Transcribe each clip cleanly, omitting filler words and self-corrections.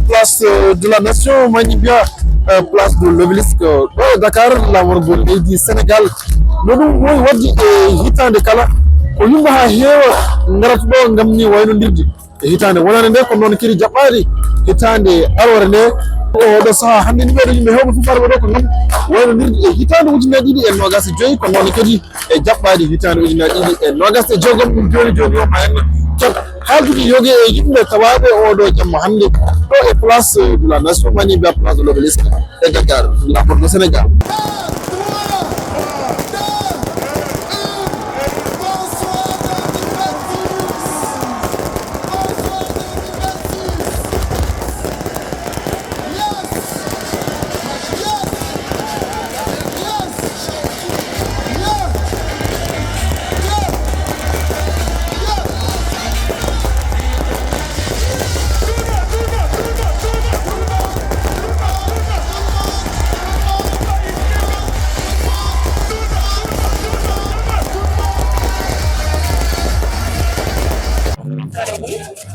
place de la nation Manibia, place de l'obélisque Dakar la wargol du Sénégal nodum moy waddi hitande kala ko yumba ha heewa ngarat do ngamni wayno dirdi hitande wonane nde ko non kiri jabbari hitande arore nde o do saha hande ni bedo yimbe hewbo fu farbe do ko non wayno dirdi hitande ujune didi e nogas joyi ko non kedi e jabbari hitande ujune didi e nogas e jogom joni joni o ma en haaldude yoge e yimɓe tawaɓe oɗo jamma hannde ɗo e place de la nation Manibia place de l'obélisque e Dakar la porte du Sénégal.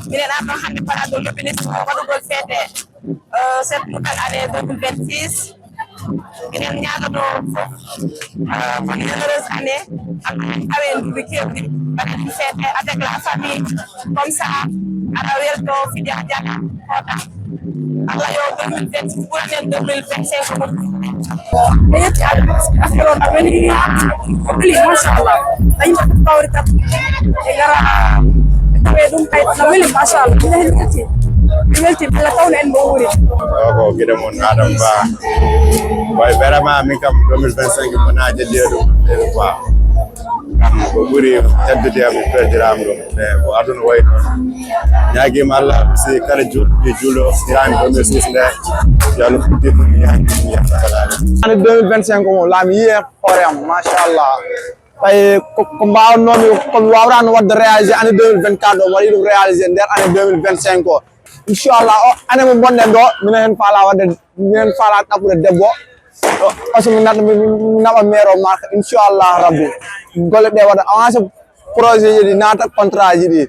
minen arno hannde parade de l'obélisque waɗugol feete cette nouvelle année 2026 minen ñagoto fof won heureuse année awe nduɓi kewɗi waɗen feete avec la famille comme ça aɗa welto fidia jana hoota Allah yo 2026 ɓuranen 2025 mo mi yetti affaire o weli machallah a yimɓe fof kawri tan e gara ɗum kay no weli machallah mi welti bella tawno en mo wuri ko gueɗe mon Adam Ba way vraiment min kam 2025 mona jeddi ɗum quoi kam ko ɓuuri teddude am peedirama ɗum e ko aduna way noon ñaguima Allah si kala juɗɗi juulo irani 2006 nde yo Allah fuɗɗi ɗum année 2025 mo laami yiye hoore am machallah tay ko mbawnomi ko wawrano wadde réalisé année 2024 o waɗi ɗum réalisé nder année 2025 o inchallah o année mo bonɗen ɗo minen hen faala ɗaɓɓude debbo aussi mi naɓa maire o marque inchallah rabbi golle ɗe waɗa avancé projet ji ɗi naata contrat ji ɗi